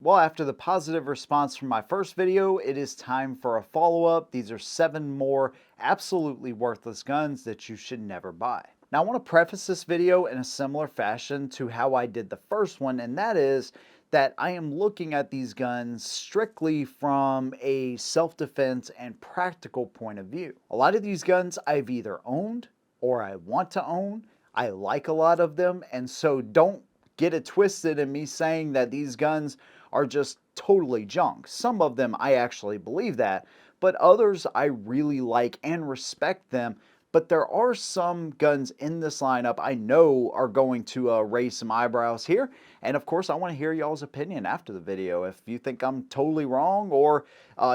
Well, after the positive response from my first video, it is time for a follow-up. These are 7 more absolutely worthless guns that you should never buy. Now, I want to preface this video in a similar fashion to how I did the first one, and that is that I am looking at these guns strictly from a self-defense and practical point of view. A lot of these guns I've either owned or I want to own. I like a lot of them, and so don't get it twisted in me saying that these guns are just totally junk. Some of them I actually believe that, but others I really like and respect them. But there are some guns in this lineup I know are going to raise some eyebrows here. And of course, I want to hear y'all's opinion after the video. If you think I'm totally wrong, or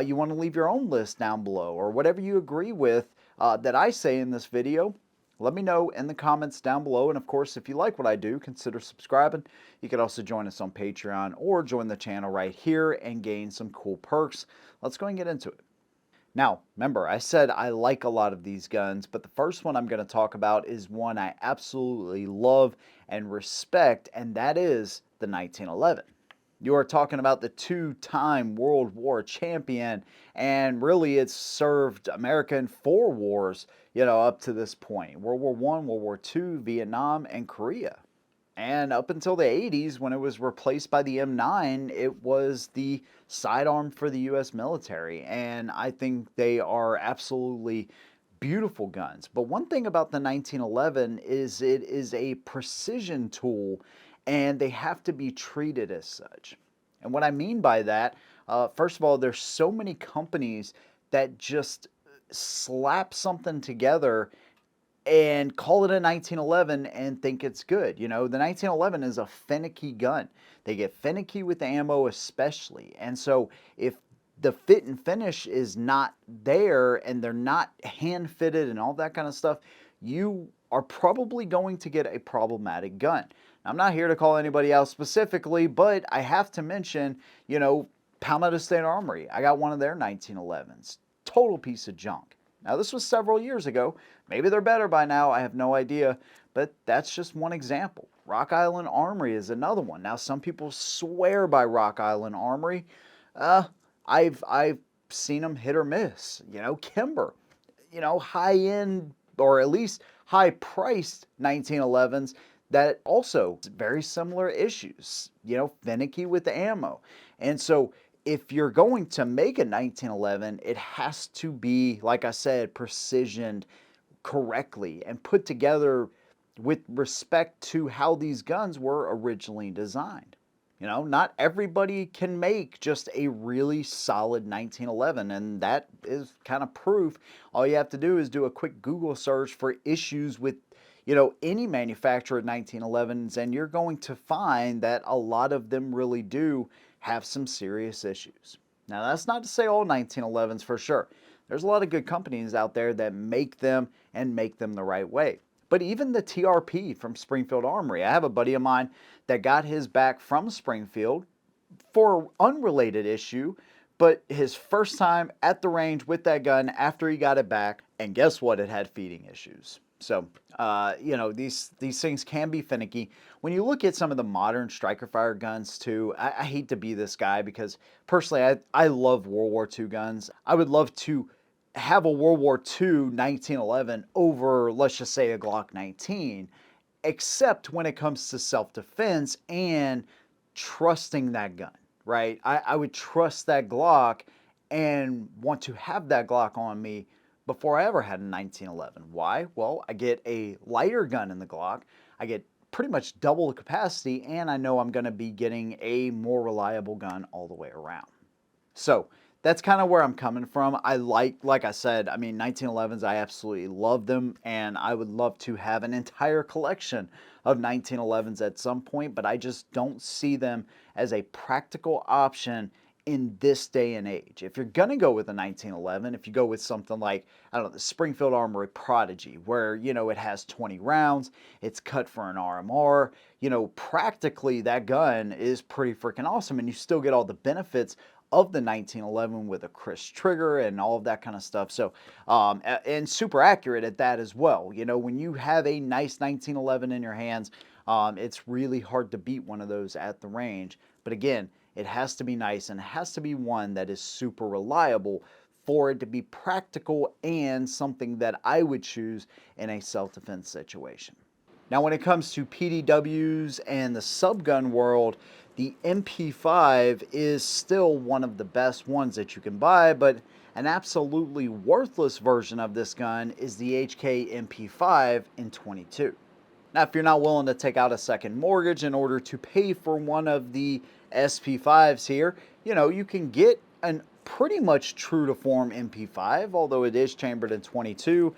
you want to leave your own list down below, or whatever you agree with that I say in this video, let me know in the comments down below. And of course, if you like what I do, consider subscribing. You could also join us on Patreon or join the channel right here and gain some cool perks. Let's go and get into it. Now, remember, I said I like a lot of these guns, but the first one I'm going to talk about is one I absolutely love and respect, and that is the 1911. You are talking about the 2-time World War champion, and really it's served America in 4 wars, up to this point. World War I, World War II, Vietnam, and Korea. And up until the 80s, when it was replaced by the M9, it was the sidearm for the U.S. military. And I think they are absolutely beautiful guns. But one thing about the 1911 is it is a precision tool, and they have to be treated as such. And what I mean by that, first of all, there's so many companies that just slap something together and call it a 1911 and think it's good. The 1911 is a finicky gun. They get finicky with the ammo especially. And so if the fit and finish is not there and they're not hand fitted and all that kind of stuff, you are probably going to get a problematic gun. Now, I'm not here to call anybody out specifically, but I have to mention, Palmetto State Armory. I got one of their 1911s. Total piece of junk. Now, this was several years ago. Maybe they're better by now. I have no idea. But that's just one example. Rock Island Armory is another one. Now, some people swear by Rock Island Armory. I've seen them hit or miss. Kimber. High-end or at least high-priced 1911s that also very similar issues. Finicky with the ammo. And so if you're going to make a 1911, it has to be, like I said, precisioned correctly and put together with respect to how these guns were originally designed. Not everybody can make just a really solid 1911, and that is kind of proof. All you have to do is do a quick Google search for issues with any manufacturer of 1911s, and you're going to find that a lot of them really do have some serious issues. Now, that's not to say all 1911s for sure. There's a lot of good companies out there that make them and make them the right way. But even the TRP from Springfield Armory, I have a buddy of mine that got his back from Springfield for an unrelated issue, but his first time at the range with that gun after he got it back, and guess what? It had feeding issues. So, these things can be finicky. When you look at some of the modern striker fire guns too, I hate to be this guy because personally I love World War II guns. I would love to have a World War II 1911 over, let's just say, a Glock 19, except when it comes to self-defense and trusting that gun, right? I would trust that Glock and want to have that Glock on me before I ever had a 1911. Why? Well, I get a lighter gun in the Glock, I get pretty much double the capacity, and I know I'm going to be getting a more reliable gun all the way around. So that's kind of where I'm coming from. I like I said, 1911s, I absolutely love them, and I would love to have an entire collection of 1911s at some point, but I just don't see them as a practical option in this day and age. If you're going to go with a 1911, if you go with something like, I don't know, the Springfield Armory Prodigy, where, it has 20 rounds, it's cut for an RMR, practically that gun is pretty freaking awesome, and you still get all the benefits of the 1911 with a crisp trigger and all of that kind of stuff. So, and super accurate at that as well. When you have a nice 1911 in your hands, it's really hard to beat one of those at the range. But again, it has to be nice, and it has to be one that is super reliable for it to be practical and something that I would choose in a self-defense situation. Now, when it comes to PDWs and the subgun world, the MP5 is still one of the best ones that you can buy, but an absolutely worthless version of this gun is the HK MP5 in 22. Now, if you're not willing to take out a second mortgage in order to pay for one of the SP5s here, you can get an pretty much true to form MP5, although it is chambered in 22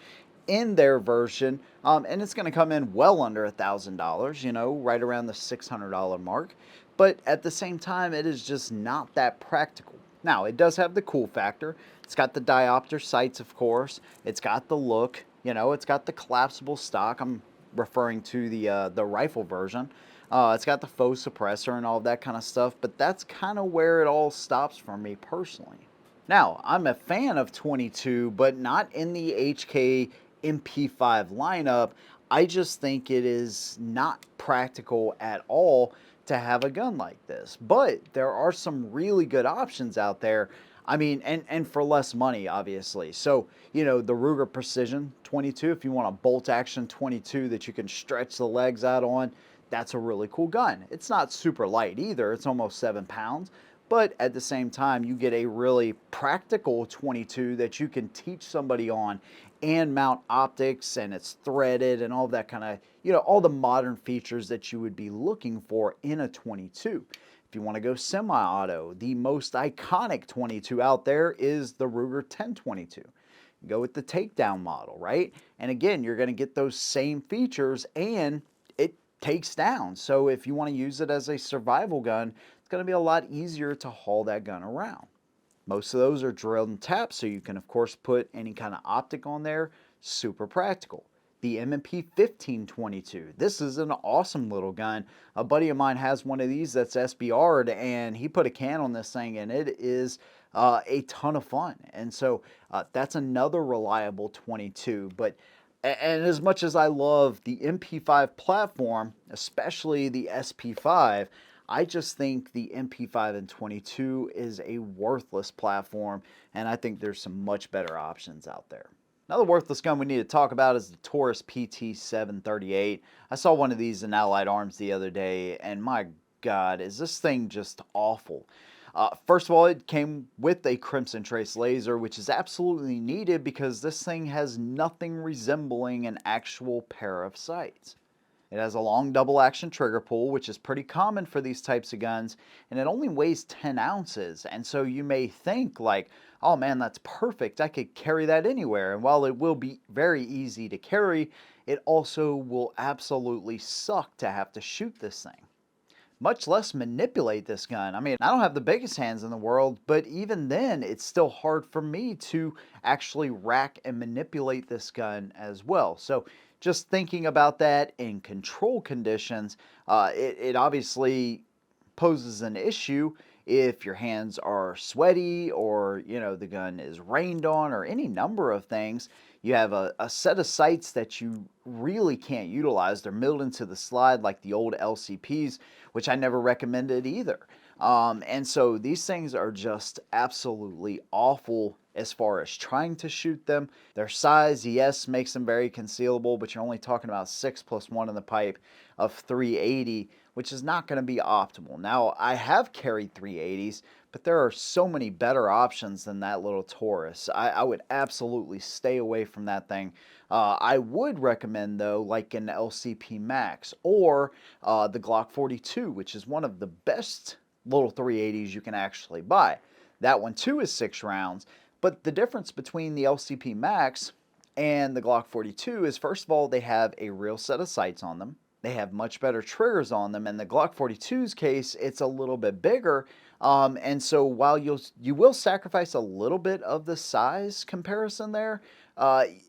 in their version, and it's going to come in well under $1,000, right around the $600 mark. But at the same time, it is just not that practical. Now, it does have the cool factor. It's got the diopter sights, of course. It's got the look. It's got the collapsible stock. I'm referring to the rifle version. It's got the faux suppressor and all that kind of stuff, but that's kind of where it all stops for me personally. Now, I'm a fan of 22, but not in the HK MP5 lineup. I just think it is not practical at all to have a gun like this. But there are some really good options out there. I mean, and for less money, obviously. So, the Ruger Precision 22, if you want a bolt action 22 that you can stretch the legs out on, that's a really cool gun. It's not super light either. It's almost 7 pounds. But at the same time, you get a really practical 22 that you can teach somebody on and mount optics, and it's threaded and all that kind of, all the modern features that you would be looking for in a 22. If you want to go semi-auto, the most iconic 22 out there is the Ruger 1022. Go with the takedown model, right? And again, you're going to get those same features and it takes down. So if you want to use it as a survival gun, it's going to be a lot easier to haul that gun around. Most of those are drilled and tapped, so you can of course put any kind of optic on there. Super practical. The M&P 1522. This is an awesome little gun. A buddy of mine has one of these that's SBR'd, and he put a can on this thing, and it is a ton of fun. And so that's another reliable 22. But and as much as I love the MP5 platform, especially the SP5, I just think the MP5 and 22 is a worthless platform, and I think there's some much better options out there. Another worthless gun we need to talk about is the TUS PT738. I saw one of these in Allied Arms the other day, and my God, is this thing just awful. First of all, it came with a Crimson Trace laser, which is absolutely needed because this thing has nothing resembling an actual pair of sights. It has a long double action trigger pull, which is pretty common for these types of guns, and it only weighs 10 ounces. And so you may think like, oh man, that's perfect. I could carry that anywhere. And while it will be very easy to carry, it also will absolutely suck to have to shoot this thing, much less manipulate this gun. I mean, I don't have the biggest hands in the world, but even then, it's still hard for me to actually rack and manipulate this gun as well. So just thinking about that in control conditions, it obviously poses an issue if your hands are sweaty or, the gun is rained on or any number of things. You have a set of sights that you really can't utilize. They're milled into the slide like the old LCPs, which I never recommended either. And so these things are just absolutely awful as far as trying to shoot them. Their size, yes, makes them very concealable, but you're only talking about 6+1 in the pipe of 380, which is not going to be optimal. Now, I have carried 380s, but there are so many better options than that little TUS. I would absolutely stay away from that thing. I would recommend, though, like an LCP Max or the Glock 42, which is one of the best little 380s you can actually buy. That one, too, is 6 rounds. But the difference between the LCP Max and the Glock 42 is, first of all, they have a real set of sights on them. They have much better triggers on them. In the Glock 42's case, it's a little bit bigger. And so while you will sacrifice a little bit of the size comparison there,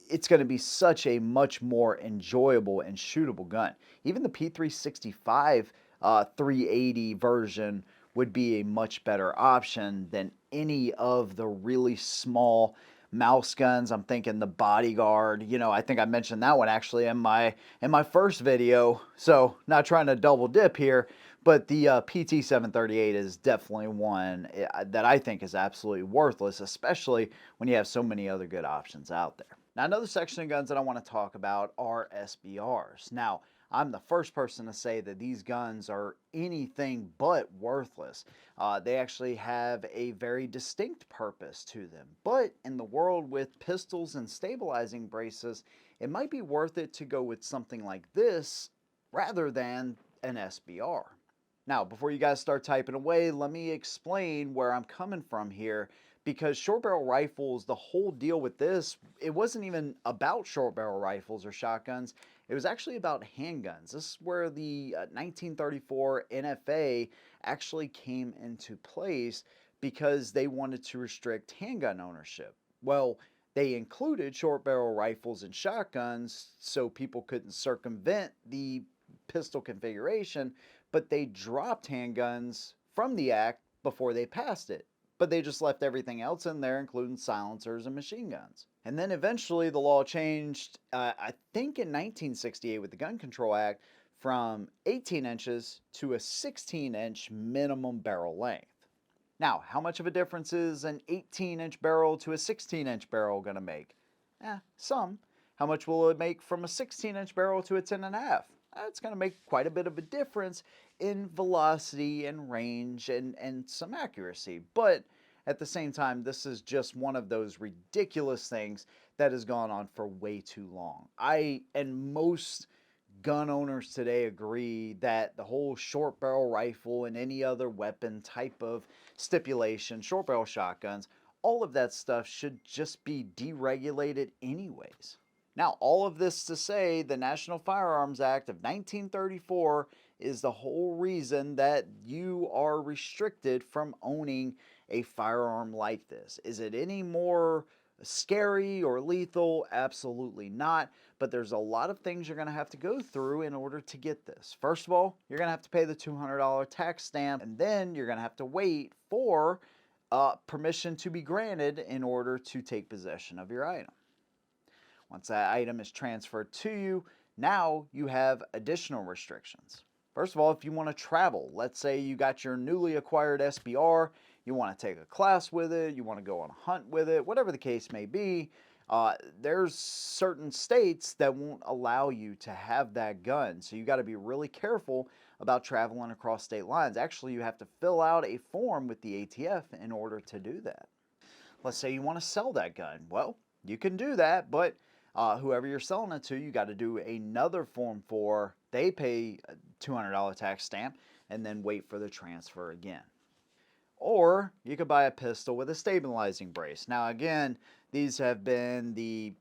it's going to be such a much more enjoyable and shootable gun. Even the P365 380 version would be a much better option than any of the really small mouse guns. I'm thinking the Bodyguard. I think I mentioned that one actually in my first video. So not trying to double dip here, But the PT738 is definitely one that I think is absolutely worthless, especially when you have so many other good options out there. Now, another section of guns that I want to talk about are SBRs. Now, I'm the first person to say that these guns are anything but worthless. They actually have a very distinct purpose to them. But in the world with pistols and stabilizing braces, it might be worth it to go with something like this rather than an SBR. Now, before you guys start typing away, let me explain where I'm coming from here, because short barrel rifles, the whole deal with this, it wasn't even about short barrel rifles or shotguns. It was actually about handguns. This is where the 1934 NFA actually came into place, because they wanted to restrict handgun ownership. Well, they included short barrel rifles and shotguns so people couldn't circumvent the pistol configuration, but they dropped handguns from the act before they passed it. But they just left everything else in there, including silencers and machine guns. And then eventually the law changed, I think in 1968 with the Gun Control Act, from 18 inches to a 16-inch minimum barrel length. Now, how much of a difference is an 18-inch barrel to a 16-inch barrel going to make? Some. How much will it make from a 16-inch barrel to a 10.5? It's going to make quite a bit of a difference in velocity and range and some accuracy. But at the same time, this is just one of those ridiculous things that has gone on for way too long. I and most gun owners today agree that the whole short barrel rifle and any other weapon type of stipulation, short barrel shotguns, all of that stuff should just be deregulated anyways. Now, all of this to say, the National Firearms Act of 1934 is the whole reason that you are restricted from owning a firearm like this. Is it any more scary or lethal? Absolutely not. But there's a lot of things you're going to have to go through in order to get this. First of all, you're going to have to pay the $200 tax stamp, and then you're going to have to wait for permission to be granted in order to take possession of your item. Once that item is transferred to you, now you have additional restrictions. First of all, if you want to travel, let's say you got your newly acquired SBR, you want to take a class with it, you want to go on a hunt with it, whatever the case may be, there's certain states that won't allow you to have that gun. So you got to be really careful about traveling across state lines. Actually, you have to fill out a form with the ATF in order to do that. Let's say you want to sell that gun. Well, you can do that, but whoever you're selling it to, you got to do another form for. They pay a $200 tax stamp and then wait for the transfer again. Or you could buy a pistol with a stabilizing brace. Now again, these have been the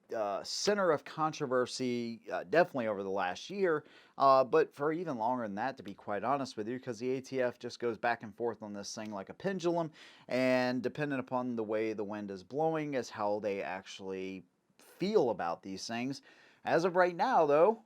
center of controversy definitely over the last year, but for even longer than that, to be quite honest with you, because the ATF just goes back and forth on this thing like a pendulum, and depending upon the way the wind is blowing is how they actually feel about these things. As of right now, though,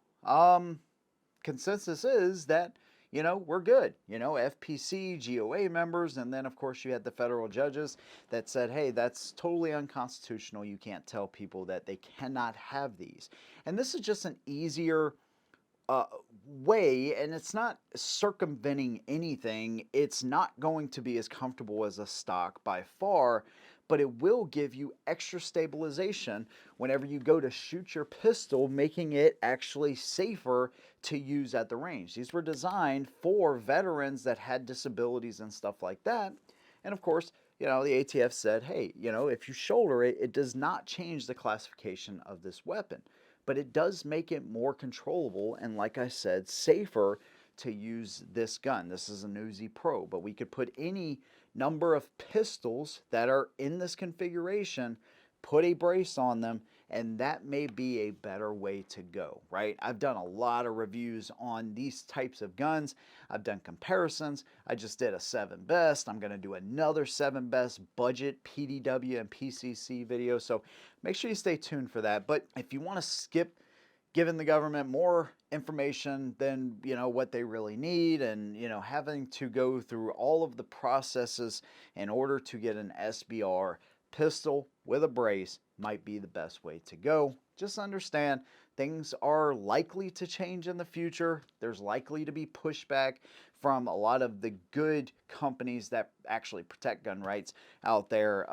consensus is that, we're good. FPC, GOA members, and then of course you had the federal judges that said, hey, that's totally unconstitutional. You can't tell people that they cannot have these. And this is just an easier way, and it's not circumventing anything. It's not going to be as comfortable as a stock by far, but it will give you extra stabilization whenever you go to shoot your pistol, making it actually safer to use at the range. These were designed for veterans that had disabilities and stuff like that. And of course, the ATF said, hey, if you shoulder it, it does not change the classification of this weapon, but it does make it more controllable and, like I said, safer to use this gun. This is an Uzi Pro, but we could put any number of pistols that are in this configuration, put a brace on them, and that may be a better way to go, right? I've done a lot of reviews on these types of guns. I've done comparisons. I just did a 7 best. I'm going to do another 7 best budget PDW and PCC video, so make sure you stay tuned for that. But if you want to skip giving the government more information than what they really need, and having to go through all of the processes in order to get an SBR pistol with a brace might be the best way to go. Just understand things are likely to change in the future. There's likely to be pushback from a lot of the good companies that actually protect gun rights out there.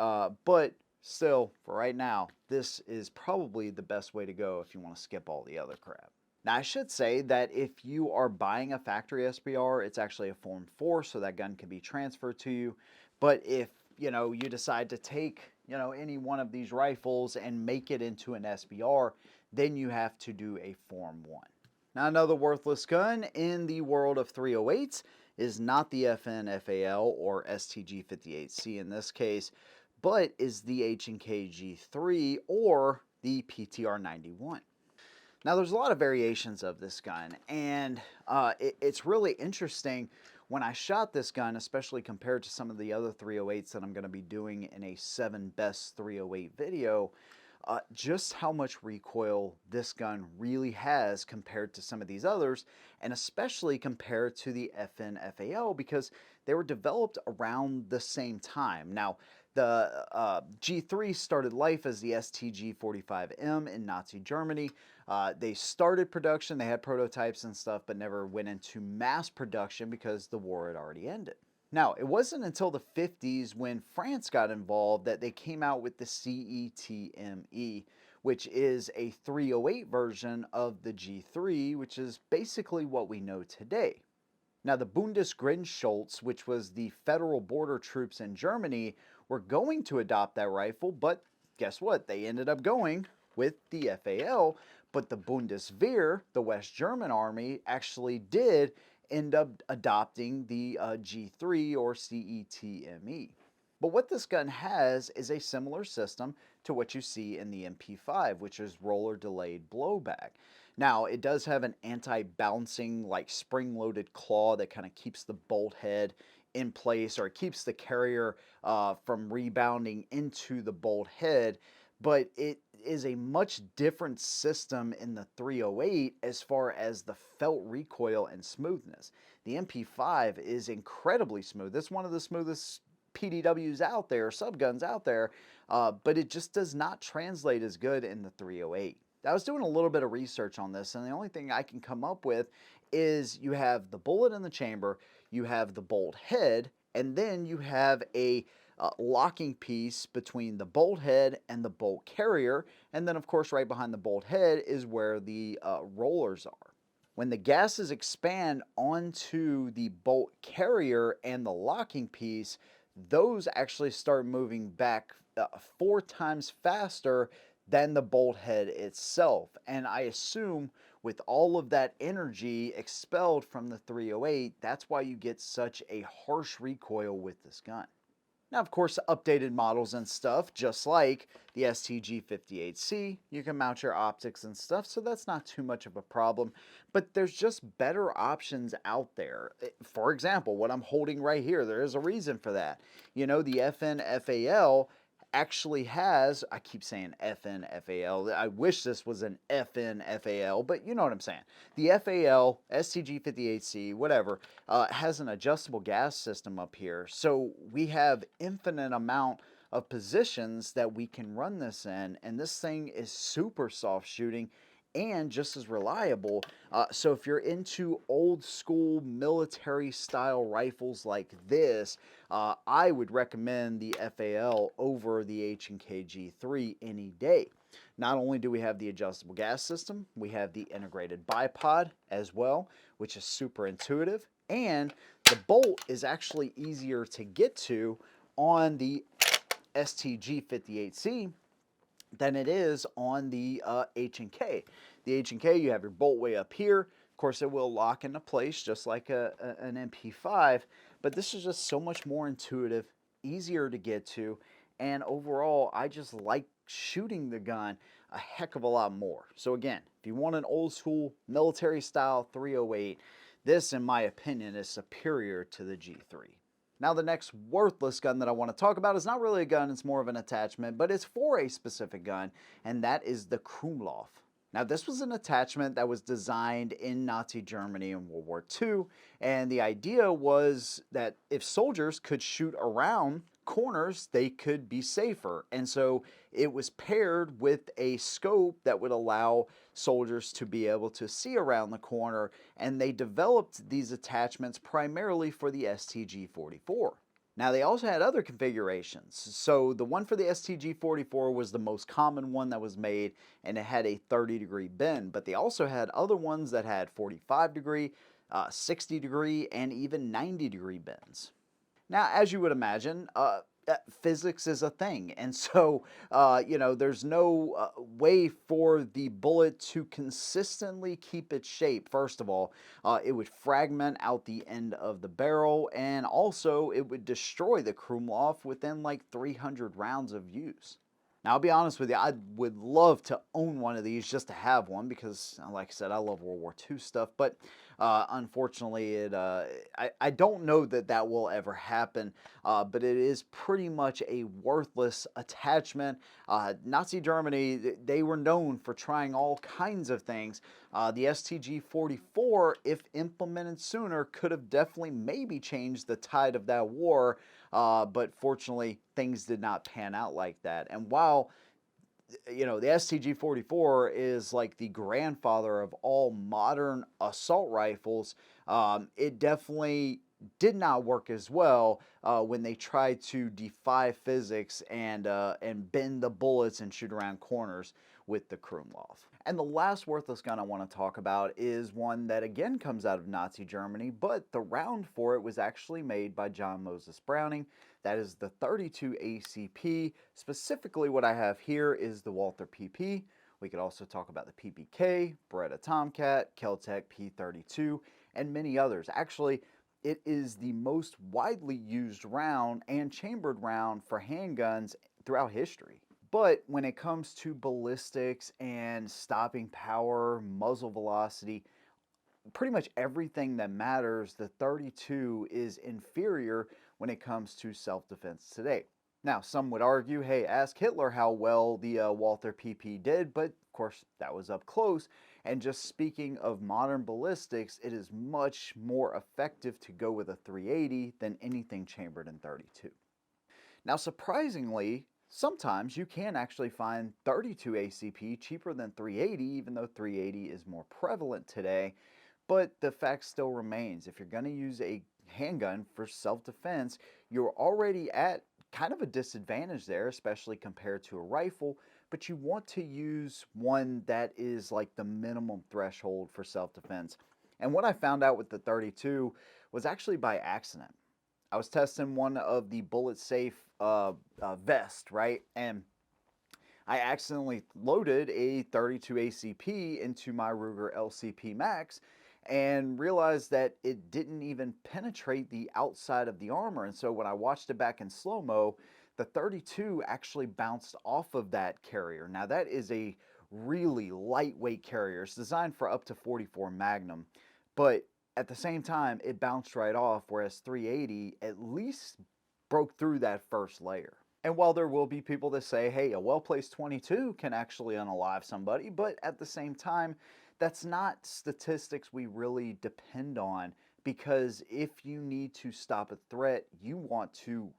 But still, for right now, this is probably the best way to go if you want to skip all the other crap. Now, I should say that if you are buying a factory SBR, it's actually a Form 4, so that gun can be transferred to you. But if, you decide to take, any one of these rifles and make it into an SBR, then you have to do a Form 1. Now, another worthless gun in the world of 308s is not the FN-FAL or STG-58C in this case, but is the H&K G3 or the PTR-91. Now, there's a lot of variations of this gun, and it's really interesting when I shot this gun, especially compared to some of the other 308s that I'm going to be doing in a 7 best 308 video, just how much recoil this gun really has compared to some of these others, and especially compared to the FN-FAL, because they were developed around the same time. Now, the G3 started life as the STG-45M in Nazi Germany. They started production, they had prototypes and stuff, but never went into mass production because the war had already ended. Now, it wasn't until the 50s when France got involved that they came out with the CETME, which is a 308 version of the G3, which is basically what we know today. Now, the Bundesgrenzschutz, which was the federal border troops in Germany, were going to adopt that rifle, but guess what? They ended up going with the FAL, but the Bundeswehr, the West German army, actually did end up adopting the G3 or CETME. But what this gun has is a similar system to what you see in the MP5, which is roller delayed blowback. Now, it does have an anti-bouncing, like spring-loaded claw that kind of keeps the bolt head in place, or it keeps the carrier from rebounding into the bolt head, but it is a much different system in the 308 as far as the felt recoil and smoothness. The MP5 is incredibly smooth. It's one of the smoothest PDWs out there, subguns out there, but it just does not translate as good in the 308. I was doing a little bit of research on this, and the only thing I can come up with is you have the bullet in the chamber, you have the bolt head, and then you have a locking piece between the bolt head and the bolt carrier, and then of course right behind the bolt head is where the rollers are. When the gases expand onto the bolt carrier and the locking piece, those actually start moving back 4 times faster than the bolt head itself. And I assume with all of that energy expelled from the 308, that's why you get such a harsh recoil with this gun. Now, of course, updated models and stuff, just like the STG-58C, you can mount your optics and stuff, so that's not too much of a problem. But there's just better options out there. For example, what I'm holding right here, there is a reason for that. You know, the FN-FAL actually has, I keep saying FN-FAL, I wish this was an FN-FAL, but you know what I'm saying. The FAL, STG-58C, whatever, has an adjustable gas system up here. So we have infinite amount of positions that we can run this in, and this thing is super soft shooting and just as reliable. So if you're into old school military style rifles like this, I would recommend the FAL over the H&K G3 any day. Not only do we have the adjustable gas system, we have the integrated bipod as well, which is super intuitive, and the bolt is actually easier to get to on the STG-58C than it is on the H&K. The H&K, you have your bolt way up here. Of course, it will lock into place just like an MP5, but this is just so much more intuitive, easier to get to, and overall, I just like shooting the gun a heck of a lot more. So again, if you want an old school military style 308, this, in my opinion, is superior to the G3. Now, the next worthless gun that I want to talk about is not really a gun, it's more of an attachment, but it's for a specific gun, and that is the Krumloff. Now, this was an attachment that was designed in Nazi Germany in World War II, and the idea was that if soldiers could shoot around corners, they could be safer. And so it was paired with a scope that would allow soldiers to be able to see around the corner, and they developed these attachments primarily for the STG-44. Now, they also had other configurations. So the one for the STG-44 was the most common one that was made, and it had a 30-degree bend, but they also had other ones that had 45-degree, 60-degree, and even 90-degree bends. Now, as you would imagine, physics is a thing, and so there's no way for the bullet to consistently keep its shape. First of all, it would fragment out the end of the barrel, and also it would destroy the Krumlov within like 300 rounds of use. Now, I'll be honest with you, I would love to own one of these just to have one because, like I said, I love World War II stuff, but unfortunately, I don't know that that will ever happen, but it is pretty much a worthless attachment. Nazi Germany, they were known for trying all kinds of things. The STG-44, if implemented sooner, could have definitely maybe changed the tide of that war, but fortunately, things did not pan out like that. And while the STG-44 is like the grandfather of all modern assault rifles, it definitely did not work as well when they tried to defy physics and bend the bullets and shoot around corners with the Krumlov. And the last worthless gun I want to talk about is one that again comes out of Nazi Germany, but the round for it was actually made by John Moses Browning. That is the 32 ACP. Specifically what I have here is the Walther PP. We could also talk about the PPK, Beretta Tomcat, Keltec P32, and many others. Actually, it is the most widely used round and chambered round for handguns throughout history. But when it comes to ballistics and stopping power, muzzle velocity, pretty much everything that matters, the 32 is inferior when it comes to self-defense today. Now, some would argue, hey, ask Hitler how well the Walther PP did, but of course that was up close. And just speaking of modern ballistics, it is much more effective to go with a 380 than anything chambered in 32. Now, surprisingly, sometimes you can actually find 32 ACP cheaper than 380, even though 380 is more prevalent today. But the fact still remains, if you're going to use a handgun for self-defense, you're already at kind of a disadvantage there, especially compared to a rifle, but you want to use one that is like the minimum threshold for self-defense. And what I found out with the 32 was actually by accident. I was testing one of the bullet safe vest, right? And I accidentally loaded a 32 ACP into my Ruger LCP Max and realized that it didn't even penetrate the outside of the armor. And so when I watched it back in slow-mo, the 32 actually bounced off of that carrier. Now that is a really lightweight carrier. It's designed for up to 44 Magnum, but at the same time, it bounced right off, whereas 380 at least broke through that first layer. And while there will be people that say, hey, a well-placed 22 can actually unalive somebody, but at the same time, that's not statistics we really depend on, because if you need to stop a threat, you want to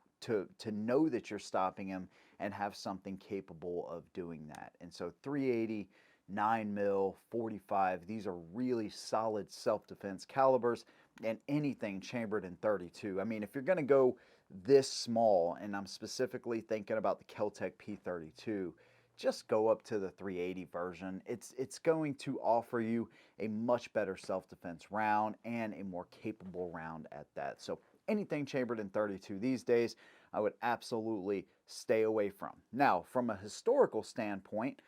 know that you're stopping him and have something capable of doing that. And so 380, 9mm, 45, these are really solid self-defense calibers, and anything chambered in 32. I mean, if you're going to go this small, and I'm specifically thinking about the Keltec P32, just go up to the 380 version. It's going to offer you a much better self-defense round and a more capable round at that. So anything chambered in 32 these days, I would absolutely stay away from. Now, from a historical standpoint,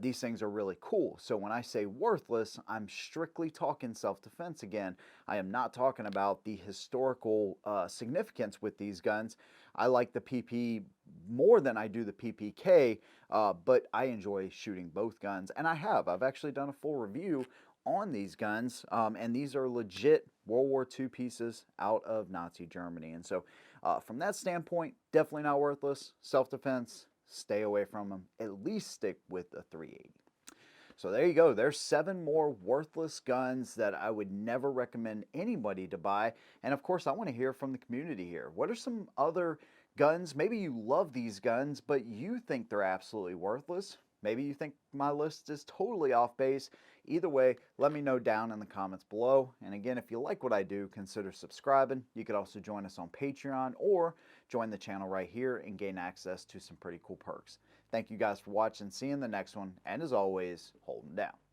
these things are really cool. So when I say worthless, I'm strictly talking self-defense again. I am not talking about the historical significance with these guns. I like the PP more than I do the PPK, but I enjoy shooting both guns, and I've actually done a full review on these guns, and these are legit World War II pieces out of Nazi Germany. And so from that standpoint, definitely not worthless. Self-defense, stay away from them. At least stick with the 380. So there you go. There's 7 more worthless guns that I would never recommend anybody to buy. And of course, I want to hear from the community here. What are some other guns. Maybe you love these guns, but you think they're absolutely worthless. Maybe you think my list is totally off base. Either way, let me know down in the comments below. And again, if you like what I do, consider subscribing. You could also join us on Patreon or join the channel right here and gain access to some pretty cool perks. Thank you guys for watching. See you in the next one. And as always, hold them down.